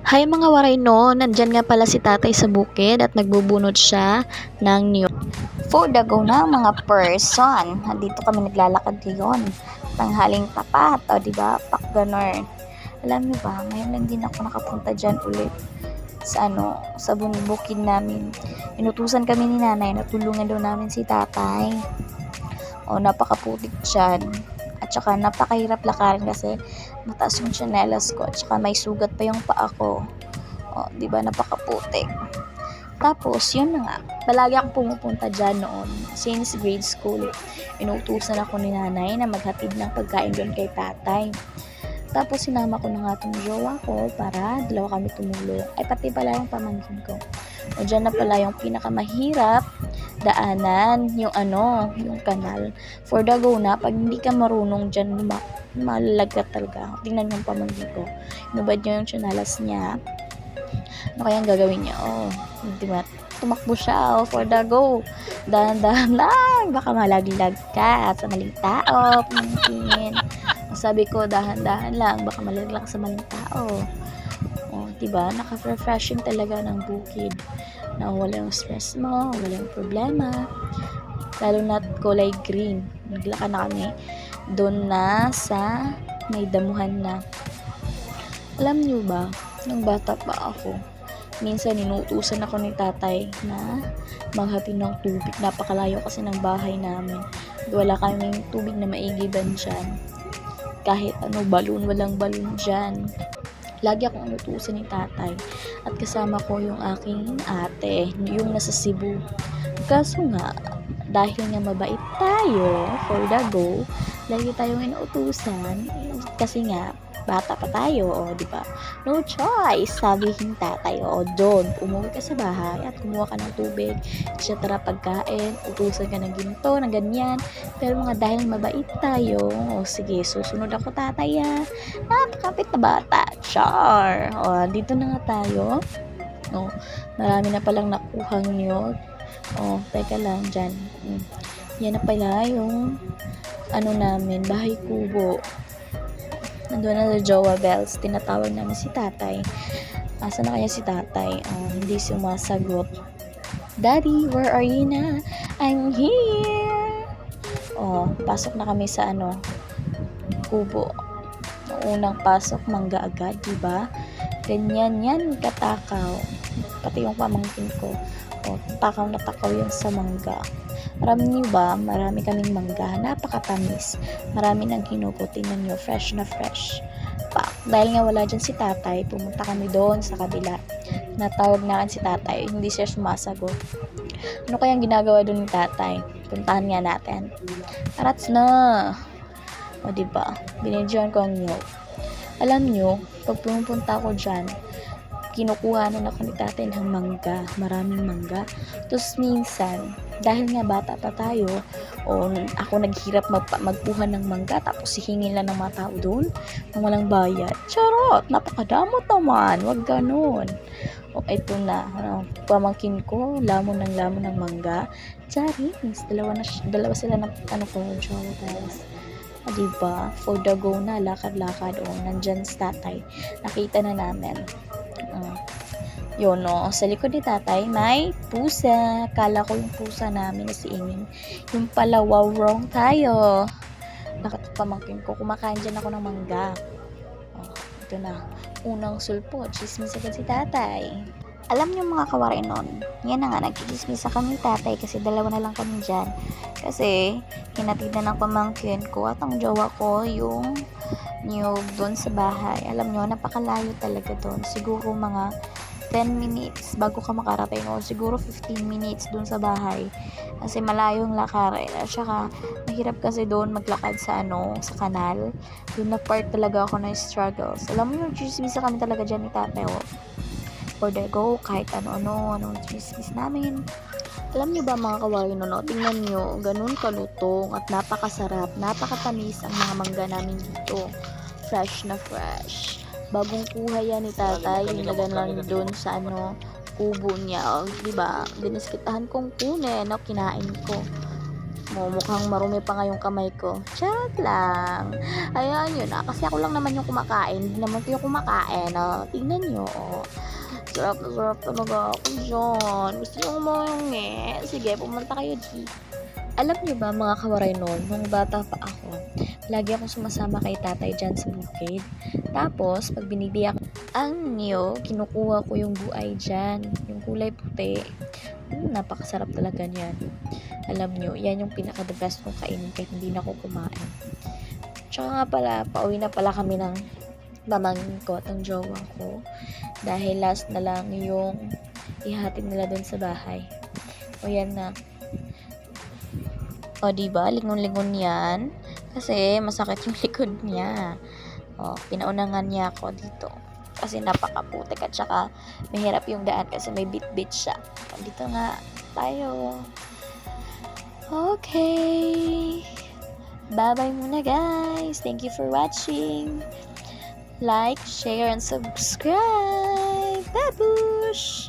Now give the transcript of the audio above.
Hay mga waray no, nandyan nga pala si tatay sa bukid at nagbubunot siya ng niyog. For the go na mga person, dito kami naglalakad ngayon. Tanghaling tapat, o diba? Pakganor. Alam niyo ba, ngayon lang din ako nakapunta dyan ulit sa bukid namin. Inutusan kami ni nanay na tulungan daw namin si tatay. O, napakaputik dyan. At saka napakahirap lakarin kasi mataas yung tsinelas ko. At saka may sugat pa yung paa ko. O, diba, napakaputik. Tapos, yun na nga. Palagi akong pumupunta dyan noon. Since grade school, inutusan ako ni nanay na maghatid ng pagkain doon kay tatay. Tapos, sinama ko na nga itong jowa ko para dalawa kami tumulong. Ay, pati pala yung pamangkin ko. O, dyan na pala yung pinakamahirap daanan, yung kanal. For the go na, pag hindi ka marunong dyan, malalagat talaga. Tingnan yung pamangkin ko. Inubad niya yung tsinalas niya. Ano kayang gagawin niya? Oh, diba? Tumakbo siya, for the go. Dahan-dahan lang. Baka malaglag ka sa maling tao. Pamangkin. Sabi ko, dahan-dahan lang. Baka malaglag sa maling tao. Oh, diba? Naka-refreshing talaga ng bukid. Na wala yung stress mo, wala yung problema. Lalo na kulay green. Naglakad na kami doon na sa may damuhan na. Alam niyo ba, nung bata pa ako, minsan inuutusan ako ni tatay na maghatid ng tubig. Napakalayo kasi ng bahay namin. Wala kaming tubig na maigiban dyan. Kahit balon, walang balon dyan. Lagi akong inutusan ni tatay. At kasama ko yung aking ate, yung nasa Cebu. Kaso nga, dahil nga mabait tayo, for the go, lagi tayong inuutusan. Kasi nga, bata pa tayo, di ba? No choice, sabihin tatay, doon, umuwi ka sa bahay at kumuha ka ng tubig, etc. pagkain, utusan ka ng ginto, ng ganyan. Pero mga dahil mabait tayo, sige, susunod ako tatay, napakapit na bata, char. Dito na nga tayo. Marami na palang nakuhang niyog. Teka lang, dyan. Yan na pala yung namin, bahay kubo. Nandun na sa Jowa Bells, tinatawag namin si tatay. Asan na kaya si tatay? Hindi sumasagot. Daddy, where are you na? I'm here! Pasok na kami sa kubo. Unang pasok, mangga agad, diba? Ganyan yan, katakaw. Pati yung pamangkin ko. Takaw na takaw yun sa mangga. Alam niyo ba, marami kaming mangga, napakatamis. Marami nang hinugot, tingnan niyo, fresh na fresh. Dahil nga wala dyan si tatay, pumunta kami doon sa kabila. Natawag na si tatay, hindi siya sumasagot. Ano kayang ginagawa doon ni tatay? Puntahan nga natin. Arats na! Diba? Binidyoan ko ang niyog. Alam niyo, pag pumunta ako dyan, kinukuha na ako ni tatay ng mangga, maraming mangga. Tapos minsan, dahil nga bata pa tayo, ako naghirap magkuha ng mangga, tapos hihingin lang ng mga tao doon, nang walang bayad. Charot! Napakadamot naman, wag ganun. Ito na, pamangkin ko, lamon ng mangga. Charis, dalawa sila ng jowa guys. Diba? For the go na, lakad-lakad, nandyan si tatay. Nakita na namin. Yun, sa likod ni tatay may pusa. Kala ko yung pusa namin na si Ining. Yung pala, wow, wrong tayo. Nakatupamangkin ko, kumakain dyan ako ng mangga. Ito na, unang sulpo, chismis agad si tatay. Alam niyo mga kawaray nun, yan na nga, nagchismisa kami tatay kasi dalawa na lang kami dyan. Kasi, hinatid na ng pamangkin ko at ang jowa ko yung niyog doon sa bahay. Alam niyo, napakalayo talaga doon. Siguro mga 10 minutes bago ka makarating, o siguro 15 minutes doon sa bahay. Kasi malayo yung lakarin. At saka, mahirap kasi doon maglakad sa kanal. Doon na part talaga ako na struggles. Alam mo yung chismisa kami talaga dyan ni tatay, for the go, kahit anong chismis namin. Alam niyo ba mga kawain, tingnan niyo, ganun kalutong at napakasarap, napakatamis ang mga mangga namin dito. Fresh na fresh. Bagong kuha yan ni tatay, yung naganon doon sa kubo niya. Diba? Diniskitahan kong kunin, kinain ko. Mukhang marumi pa nga yung kamay ko. Charot lang. Ayan, yun na. Kasi ako lang naman yung kumakain. Hindi naman kayo kumakain. Tingnan nyo. Sarap na sarap talaga ako dyan. Gusto nyo kumain? Sige, pumunta kayo dito. Alam niyo ba mga kawaray noon, nung bata pa ako, lagi akong sumasama kay tatay dyan sa bukid. Tapos, pag binibiyak ang niyo, kinukuha ko yung buay dyan, yung kulay puti. Napakasarap talaga niyan. Alam niyo, yan yung pinaka-the best kong kainin kahit hindi na ako kumain. Tsaka nga pala, pauwi na pala kami ng mamangin ko at ng jowa ko. Dahil last na lang yung ihatid nila dun sa bahay. O yan na. O, diba? Lingon-lingon yan. Kasi, masakit yung likod niya. O, pinaunahan niya ako dito. Kasi napakaputik at saka mahirap yung daan kasi may bit-bit siya. O, dito nga tayo. Okay. Bye-bye muna, guys. Thank you for watching. Like, share, and subscribe. Babush!